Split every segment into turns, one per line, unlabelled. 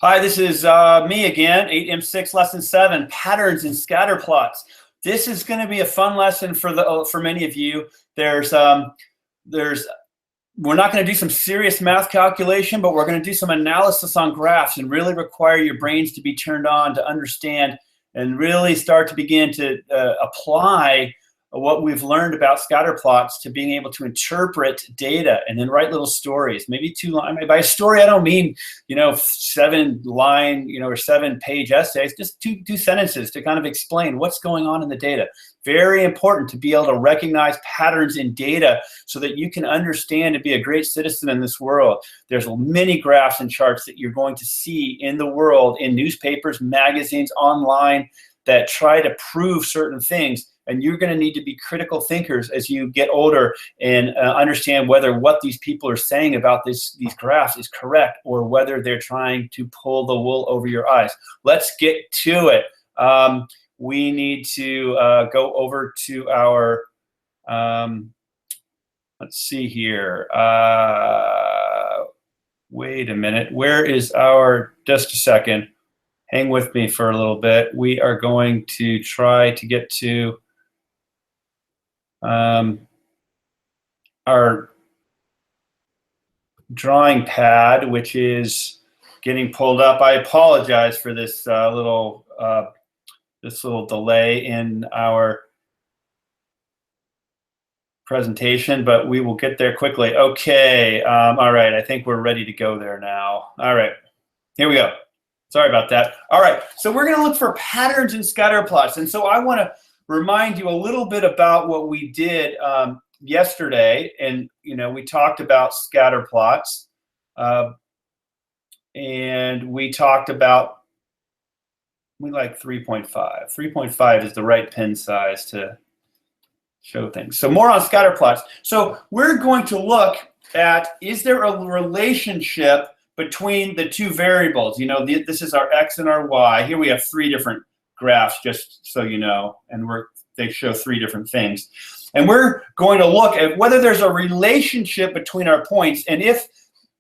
Hi, this is me again, 8M6 lesson 7, patterns in scatter plots. This is going to be a fun lesson for many of you. We're not going to do some serious math calculation, but we're going to do some analysis on graphs and really require your brains to be turned on to understand and really start to begin to apply what we've learned about scatter plots to being able to interpret data and then write little stories. Maybe by story I don't mean 7-line or 7-page essays, just two sentences to kind of explain what's going on in the data. Very important to be able to recognize patterns in data so that you can understand and be a great citizen in this world. There's many graphs and charts that you're going to see in the world, in newspapers, magazines, online, that try to prove certain things. And you're going to need to be critical thinkers as you get older and understand whether what these people are saying about these graphs is correct or whether they're trying to pull the wool over your eyes. Let's get to it. We need to go over to our, let's see here. Wait a minute. Where is our, just a second. Hang with me for a little bit. We are going to try to get to our drawing pad, which is getting pulled up. I apologize for this little delay in our presentation, but we will get there quickly. Okay, all right, I think we're ready to go there now. All right, here we go. Sorry about that. All right, so we're gonna look for patterns in scatter plots. And so I wanna remind you a little bit about what we did yesterday. And we talked about scatter plots. And we talked about, we like 3.5. 3.5 is the right pen size to show things. So more on scatter plots. So we're going to look at, is there a relationship between the two variables? This is our X and our Y. Here we have 3 different graphs, just so you know, and they show 3 different things. And we're going to look at whether there's a relationship between our points and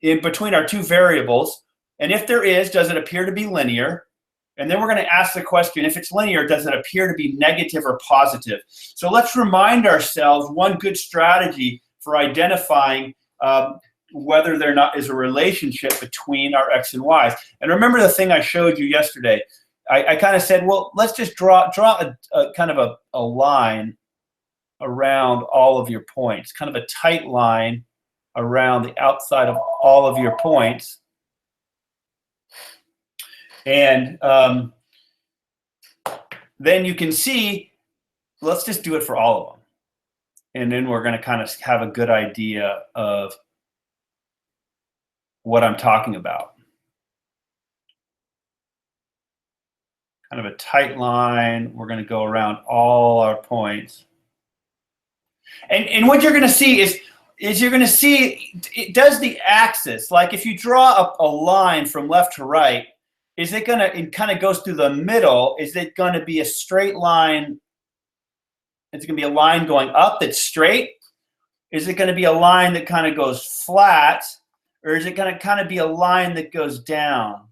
between our 2 variables. And if there is, does it appear to be linear? And then we're going to ask the question, if it's linear, does it appear to be negative or positive? So let's remind ourselves one good strategy for identifying whether there not is a relationship between our X and Y's. And remember the thing I showed you yesterday. I kind of said, well, let's just draw a kind of a line around all of your points, kind of a tight line around the outside of all of your points. And then you can see, let's just do it for all of them. And then we're going to kind of have a good idea of what I'm talking about. Kind of a tight line. We're going to go around all our points. And what you're going to see is you're going to see, does the axis, like if you draw a line from left to right, is it going to, it kind of goes through the middle, is it going to be a straight line? It's going to be a line going up that's straight? Is it going to be a line that kind of goes flat? Or is it going to kind of be a line that goes down?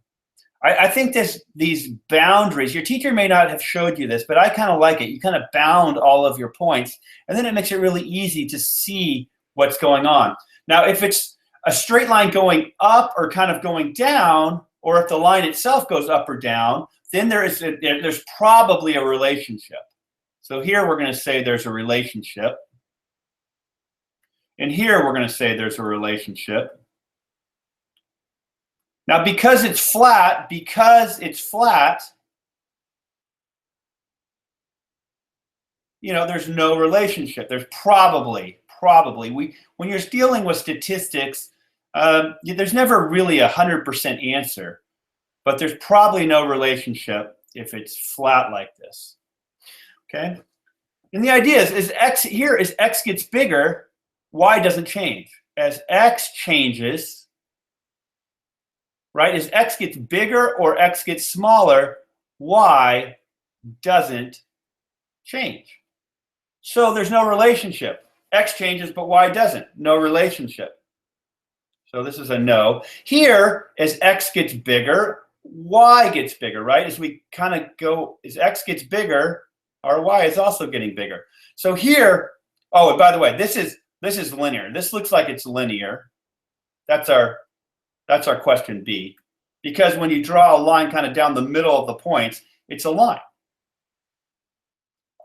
I think these boundaries, your teacher may not have showed you this, but I kind of like it. You kind of bound all of your points, and then it makes it really easy to see what's going on. Now, if it's a straight line going up or kind of going down, or if the line itself goes up or down, then there's probably a relationship. So here we're going to say there's a relationship. And here we're going to say there's a relationship. Now, because it's flat, there's no relationship. There's probably. When you're dealing with statistics, there's never really 100% answer, but there's probably no relationship if it's flat like this. Okay? And the idea is X here, as X gets bigger, Y doesn't change. As X changes, right? As X gets bigger or X gets smaller, Y doesn't change. So there's no relationship. X changes, but Y doesn't. No relationship. So this is a no. Here, as X gets bigger y gets bigger, right? As we kind of go, as x gets bigger, our y is also getting bigger. So here, oh, and by the way, this is linear. This looks like it's linear. That's our question B. Because when you draw a line kind of down the middle of the points, it's a line.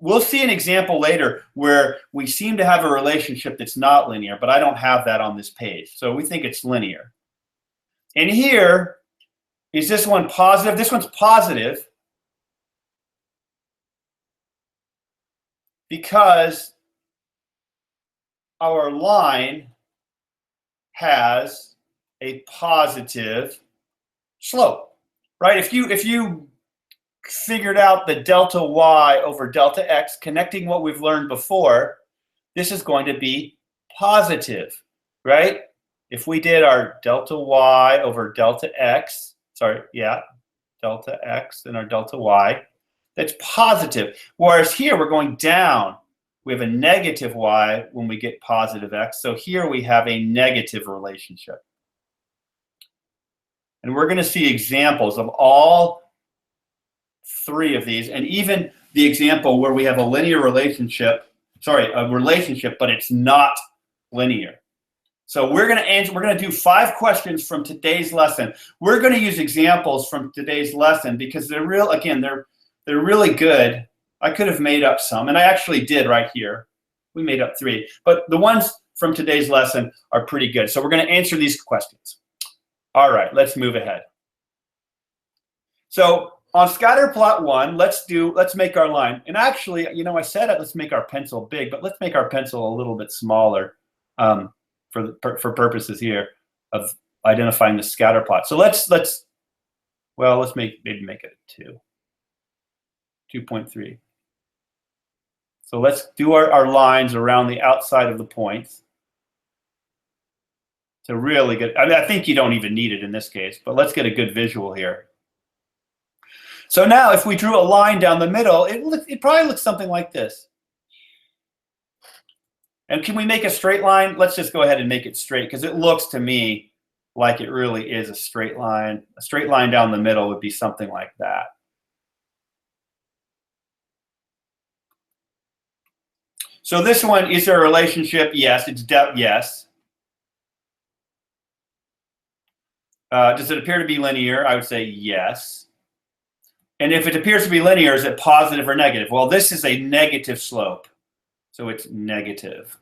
We'll see an example later where we seem to have a relationship that's not linear, but I don't have that on this page. So we think it's linear. And here, is this one positive? This one's positive because our line has a positive slope, right? If you figured out the delta y over delta x, connecting what we've learned before, this is going to be positive, right? If we did our delta y over delta x, delta x and our delta y, that's positive. Whereas here we're going down. We have a negative y when we get positive x. So here we have a negative relationship. And we're going to see examples of all three of these, and even the example where we have a linear relationship, a relationship, but it's not linear. So we're going to do 5 questions from today's lesson. We're going to use examples from today's lesson because they're real, again, they're really good. I could have made up some, and I actually did right here. We made up 3, but the ones from today's lesson are pretty good. So we're going to answer these questions. All right, let's move ahead. So on scatter plot 1, let's make our line. And actually, I said it, let's make our pencil big, but let's make our pencil a little bit smaller for purposes here of identifying the scatter plot. So let's maybe make it a 2.3. So let's do our lines around the outside of the points to really get, I think you don't even need it in this case, but let's get a good visual here. So now if we drew a line down the middle, it probably looks something like this. And can we make a straight line? Let's just go ahead and make it straight because it looks to me like it really is a straight line. A straight line down the middle would be something like that. So this one, is there a relationship? Yes, it's yes. Does it appear to be linear? I would say yes. And if it appears to be linear, is it positive or negative? Well, this is a negative slope, so it's negative.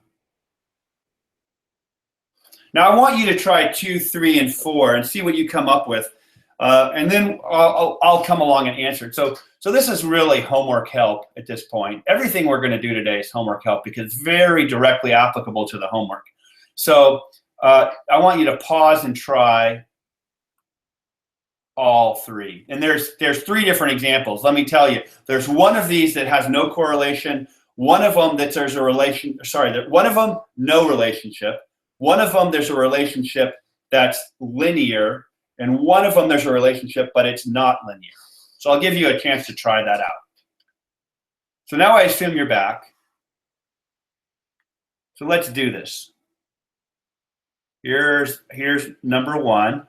Now I want you to try 2, 3, and 4 and see what you come up with, and then I'll come along and answer it. So this is really homework help at this point. Everything we're going to do today is homework help because it's very directly applicable to the homework. So I want you to pause and try all 3. And there's 3 different examples. Let me tell you, there's one of these that has no correlation. One of them that there's a relation. One of them no relationship. One of them there's a relationship that's linear, and one of them there's a relationship but it's not linear. So I'll give you a chance to try that out. So now I assume you're back. So let's do this. Here's number 1.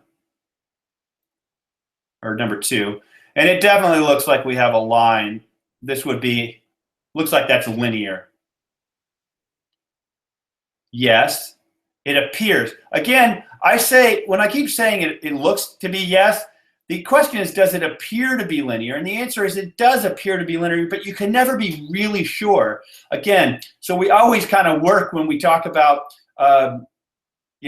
Or number 2, and it definitely looks like we have a line. This looks like that's linear. Yes, it appears. Again, when I keep saying it looks to be yes, the question is, does it appear to be linear? And the answer is it does appear to be linear, but you can never be really sure. Again, so we always kind of work when we talk about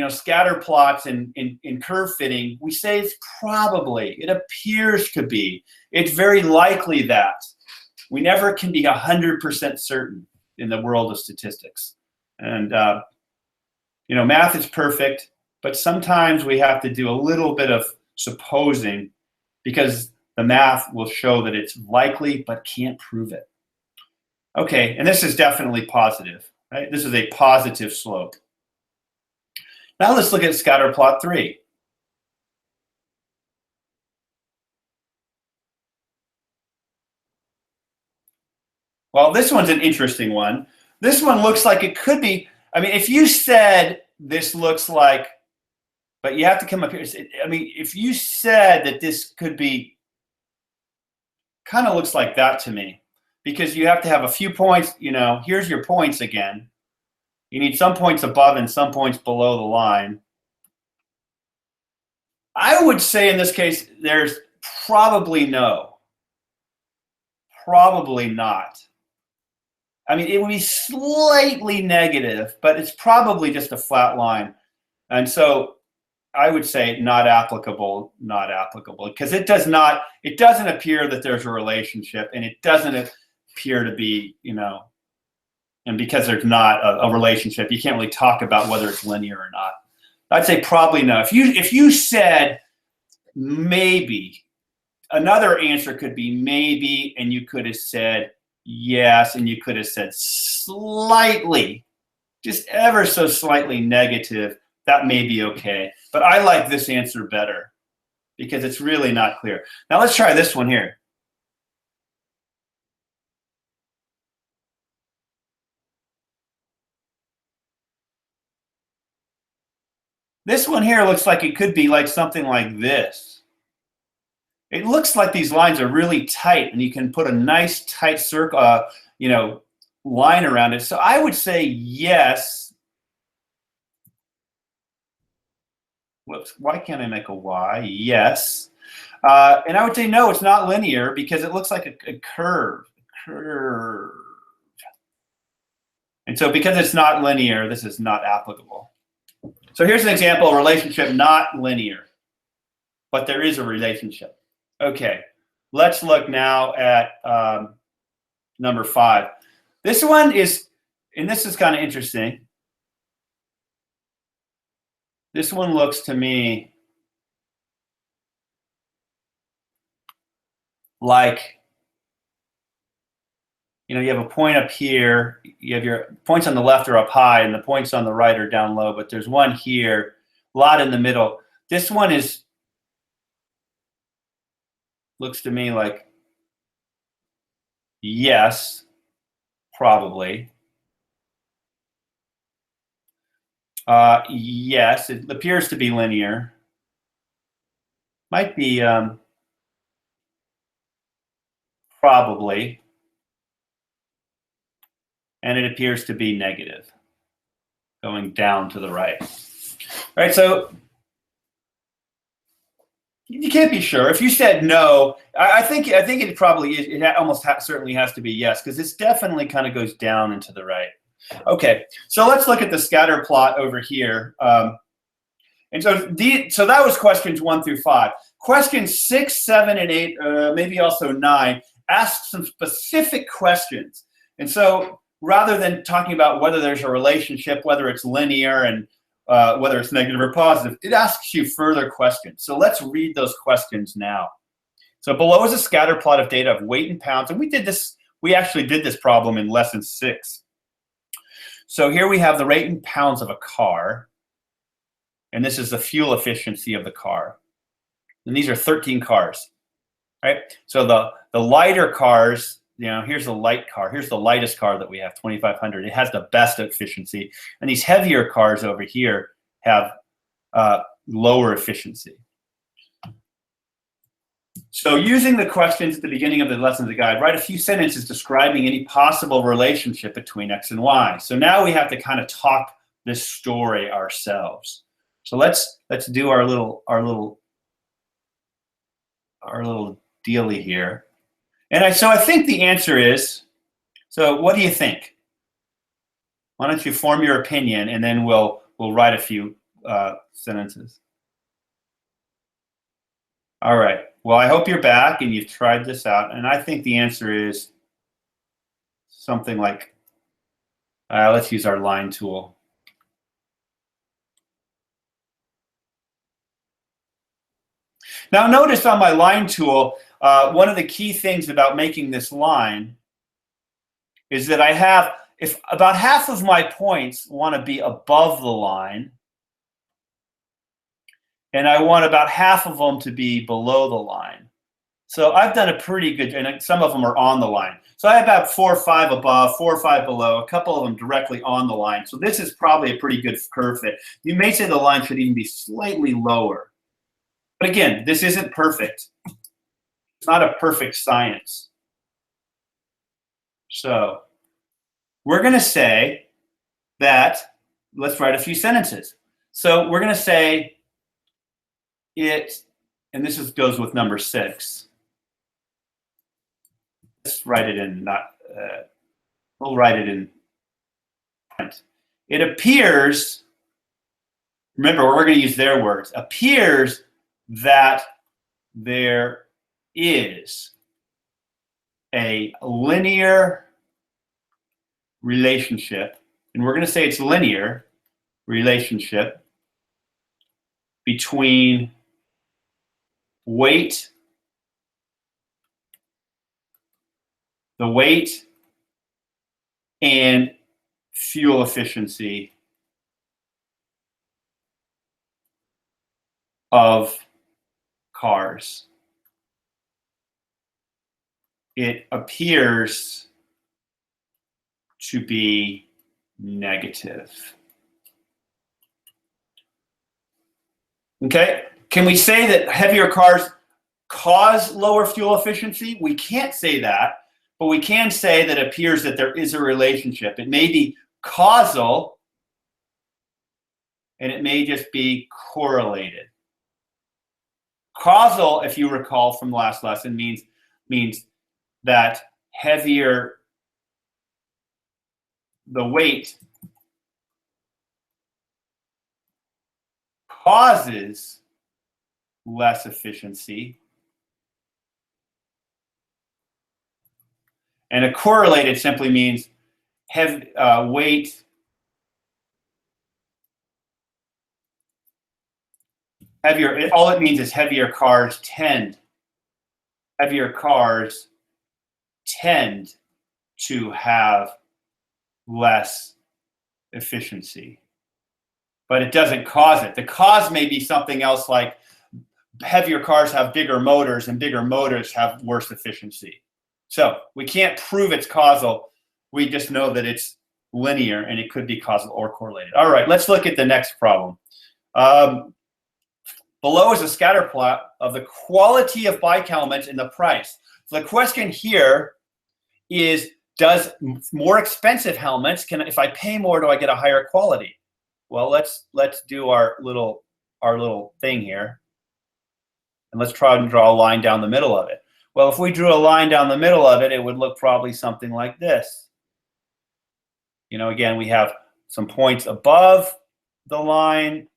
scatter plots and curve fitting, we say it's probably, it appears to be, it's very likely that. We never can be 100% certain in the world of statistics. And, math is perfect, but sometimes we have to do a little bit of supposing because the math will show that it's likely but can't prove it. Okay, and this is definitely positive, right? This is a positive slope. Now let's look at scatter plot 3. Well, this one's an interesting one. This one looks like it could be, if you said this looks like But you have to come up here. I mean, if you said that this could be, kind of looks like that to me, because you have to have a few points, you know, here's your points again. You need some points above and some points below the line. I would say in this case, there's probably no. Probably not. I mean, it would be slightly negative, but it's probably just a flat line. And so I would say not applicable, because it doesn't appear that there's a relationship, and it doesn't appear to be, you know, and because there's not a relationship, you can't really talk about whether it's linear or not. I'd say probably no. If you said maybe, another answer could be maybe, and you could have said yes, and you could have said slightly, just ever so slightly negative. That may be okay. But I like this answer better because it's really not clear. Now let's try this one here. This one here looks like it could be like something like this. It looks like these lines are really tight, and you can put a nice tight circle, you know, line around it. So I would say yes. Whoops, why can't I make a Y? Yes. And I would say no, it's not linear because it looks like a curve. And so because it's not linear, this is not applicable. So here's an example of relationship not linear, but there is a relationship. Okay, let's look now at number 5. This one is, and this is kind of interesting. This one looks to me like, you know, you have a point up here, you have your points on the left are up high and the points on the right are down low, but there's one here, a lot in the middle. This one looks to me like yes, probably. Yes, it appears to be linear. Might be probably. And it appears to be negative, going down to the right. All right, so you can't be sure. If you said no, I think it probably is. It almost certainly has to be yes, because this definitely kind of goes down and to the right. Okay, so let's look at the scatter plot over here. And so that was questions 1 through 5. Questions 6, 7, and 8, maybe also 9, ask some specific questions. And so rather than talking about whether there's a relationship, whether it's linear and whether it's negative or positive, it asks you further questions. So let's read those questions now. So below is a scatter plot of data of weight in pounds. And we actually did this problem in lesson 6. So here we have the rate in pounds of a car. And this is the fuel efficiency of the car. And these are 13 cars, right? So the lighter cars, you know, here's the light car. Here's the lightest car that we have, 2500. It has the best efficiency. And these heavier cars over here have lower efficiency. So using the questions at the beginning of the lesson of the guide, write a few sentences describing any possible relationship between X and Y. So now we have to kind of talk this story ourselves. So let's do our little dealy here. And so I think the answer is, so what do you think? Why don't you form your opinion, and then we'll write a few sentences. All right. Well, I hope you're back and you've tried this out. And I think the answer is something like, let's use our line tool. Now notice on my line tool, one of the key things about making this line is that I have, if about half of my points want to be above the line, and I want about half of them to be below the line. So I've done a pretty good, and some of them are on the line. So I have about 4 or 5 above, 4 or 5 below, a couple of them directly on the line. So this is probably a pretty good curve fit. You may say the line should even be slightly lower. But again, this isn't perfect. It's not a perfect science. So we're going to say that, let's write a few sentences. So we're going to say it, and this goes with number 6. Let's write it in, we'll write it in print. It appears, remember, we're going to use their words, appears that there is a linear relationship, and we're going to say it's linear relationship between weight, the weight, and fuel efficiency of cars. It appears to be negative. Okay, can we say that heavier cars cause lower fuel efficiency? We can't say that, but we can say that it appears that there is a relationship. It may be causal, and it may just be correlated. Causal, if you recall from last lesson, means that heavier the weight causes less efficiency. And a correlated simply means weight heavier. All it means is heavier cars tend to have less efficiency, but it doesn't cause it. The cause may be something else, like heavier cars have bigger motors, and bigger motors have worse efficiency. So we can't prove it's causal. We just know that it's linear, and it could be causal or correlated. All right, let's look at the next problem. Below is a scatter plot of the quality of bike helmets and the price. So the question here is, does more expensive helmets, if I pay more, do I get a higher quality? Well, let's do our little thing here, and let's try and draw a line down the middle of it. Well, if we drew a line down the middle of it, it would look probably something like this. You know, again, we have some points above the line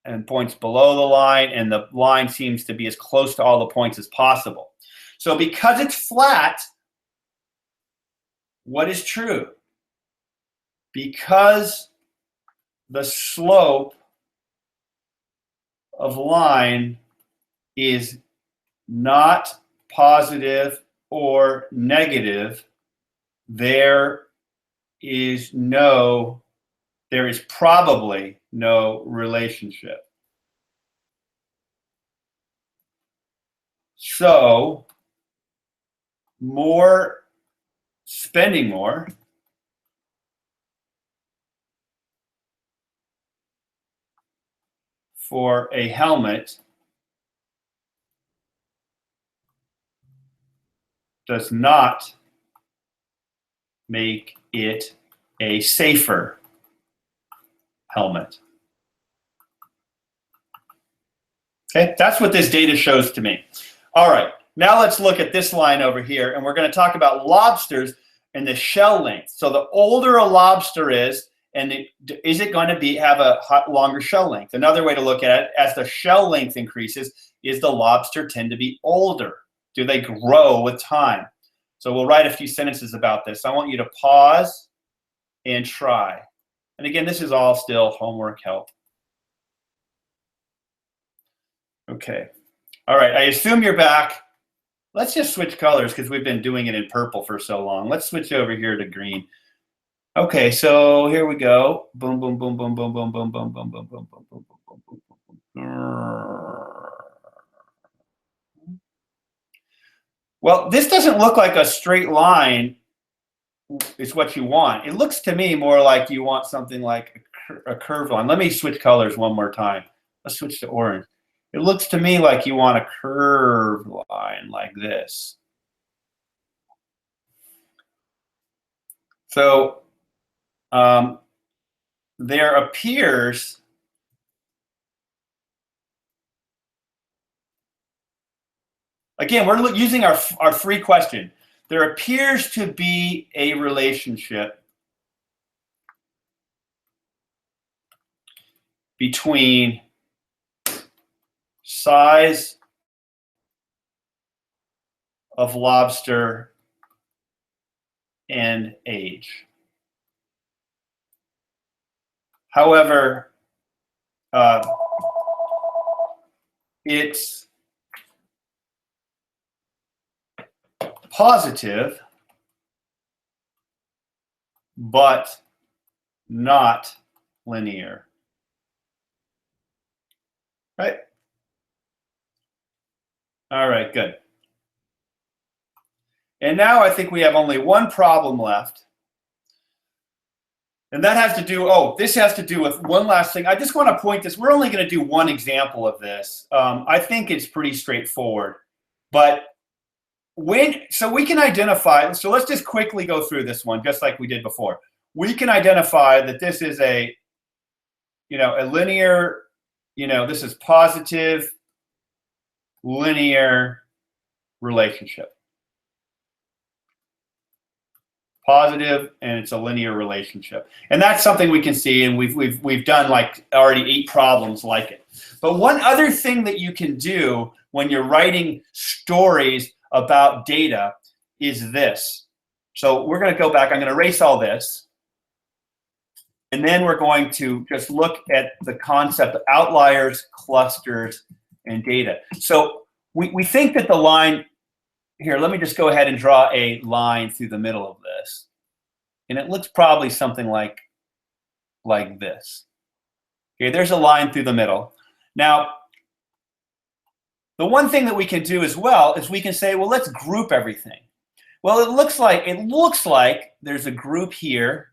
and points below the line, and the line seems to be as close to all the points as possible. So because it's flat, what is true? Because the slope of line is not positive or negative, there is probably no relationship. So spending more for a helmet does not make it a safer helmet. Okay, that's what this data shows to me. All right, now let's look at this line over here, and we're going to talk about lobsters and the shell length. So the older a lobster is, is it going to have a longer shell length? Another way to look at it, as the shell length increases, is the lobster tend to be older? Do they grow with time? So we'll write a few sentences about this. I want you to pause and try. And again, this is all still homework help. Okay. All right, I assume you're back. Let's just switch colors because we've been doing it in purple for so long. Let's switch over here to green. Okay, so here we go. Boom, boom, boom, boom, boom, boom, boom, boom, boom, boom, boom, boom, boom, boom, boom, boom, boom. Well, this doesn't look like a straight line is what you want. It looks to me more like you want something like a curved line. Let me switch colors one more time. Let's switch to orange. It looks to me like you want a curved line like this. So there appears again, we're using our free question. There appears to be a relationship between size of lobster and age. However, it's positive, but not linear. Right? All right, good. And now I think we have only one problem left. And that has to do, this has to do with one last thing. I just want to point this. We're only going to do one example of this. I think it's pretty straightforward. But so we can identify, so let's just quickly go through this one, just like we did before. We can identify that this is a linear, this is positive linear relationship. Positive, and it's a linear relationship. And that's something we can see, and we've done like already 8 problems like it. But one other thing that you can do when you're writing stories about data is this. So we're going to go back. I'm going to erase all this. And then we're going to just look at the concept of outliers, clusters, and data. So we think that the line here, let me just go ahead and draw a line through the middle of this. And it looks probably something like this. Okay, there's a line through the middle. Now, the one thing that we can do as well is we can say, well, let's group everything. Well, it looks like there's a group here.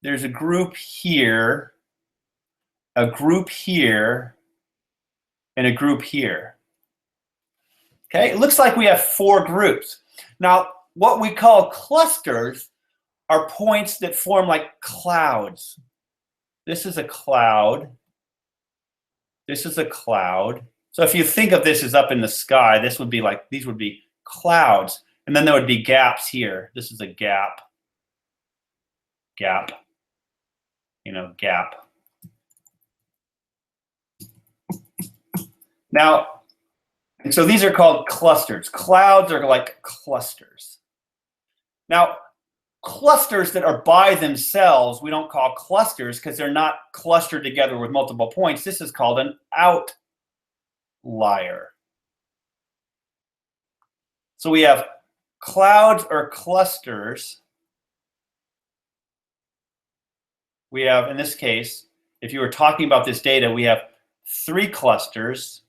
There's a group here, a group here, and a group here. Okay, it looks like we have 4 groups. Now, what we call clusters are points that form like clouds. This is a cloud. This is a cloud. So if you think of this as up in the sky, this would be like, these would be clouds. And then there would be gaps here. This is a gap. Gap. Gap. Now, and so these are called clusters. Clouds are like clusters. Now, clusters that are by themselves, we don't call clusters because they're not clustered together with multiple points. This is called an outlier. So we have clouds or clusters. We have, in this case, if you were talking about this data, we have 3 clusters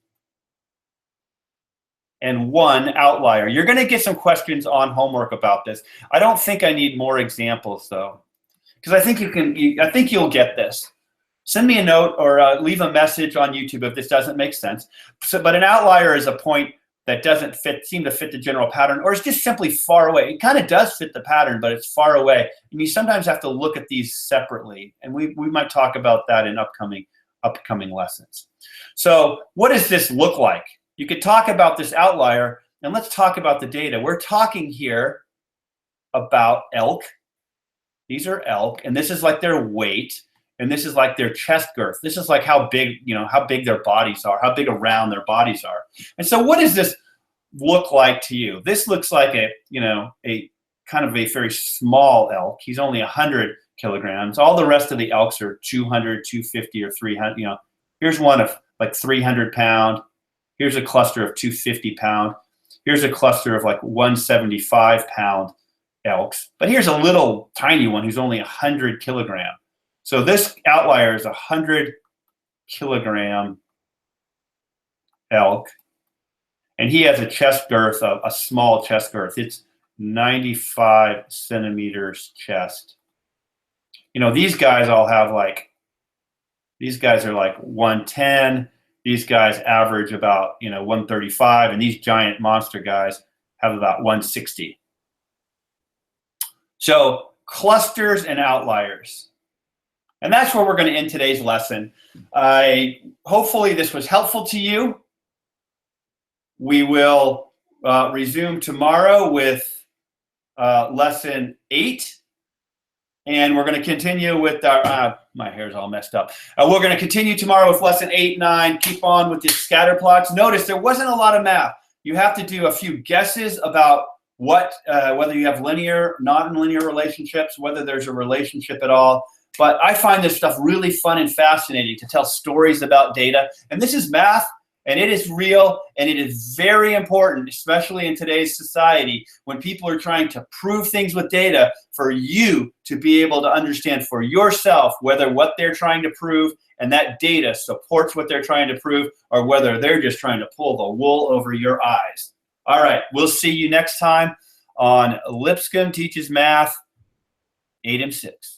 and 1 outlier. You're going to get some questions on homework about this. I don't think I need more examples though, because I think I think you'll get this. Send me a note or leave a message on YouTube if this doesn't make sense. But an outlier is a point that doesn't seem to fit the general pattern, or it's just simply far away. It kind of does fit the pattern, but it's far away. And you sometimes have to look at these separately. And we might talk about that in upcoming lessons. So what does this look like? You could talk about this outlier, and let's talk about the data. We're talking here about elk. These are elk, and this is like their weight, and this is like their chest girth. This is like how big, how big their bodies are, how big around their bodies are. And so what does this look like to you? This looks like a kind of a very small elk. He's only 100 kilograms. All the rest of the elks are 200, 250, or 300. Here's one of like 300 pound. Here's a cluster of 250 pound. Here's a cluster of like 175 pound elks. But here's a little tiny one who's only 100 kilogram. So this outlier is 100 kilogram elk. And he has a chest girth, a small chest girth. It's 95 centimeters chest. You know, these guys all have like, these guys are like 110. These guys average about, 135. And these giant monster guys have about 160. So clusters and outliers. And that's where we're going to end today's lesson. Hopefully this was helpful to you. We will resume tomorrow with lesson 8. And we're going to continue with our, my hair's all messed up. We're going to continue tomorrow with lesson 8, 9. Keep on with the scatter plots. Notice there wasn't a lot of math. You have to do a few guesses about what, whether you have linear, non-linear relationships, whether there's a relationship at all. But I find this stuff really fun and fascinating to tell stories about data. And this is math, and it is real, and it is very important, especially in today's society, when people are trying to prove things with data, for you to be able to understand for yourself whether what they're trying to prove and that data supports what they're trying to prove, or whether they're just trying to pull the wool over your eyes. All right, we'll see you next time on Lipscomb Teaches Math 8 and 6.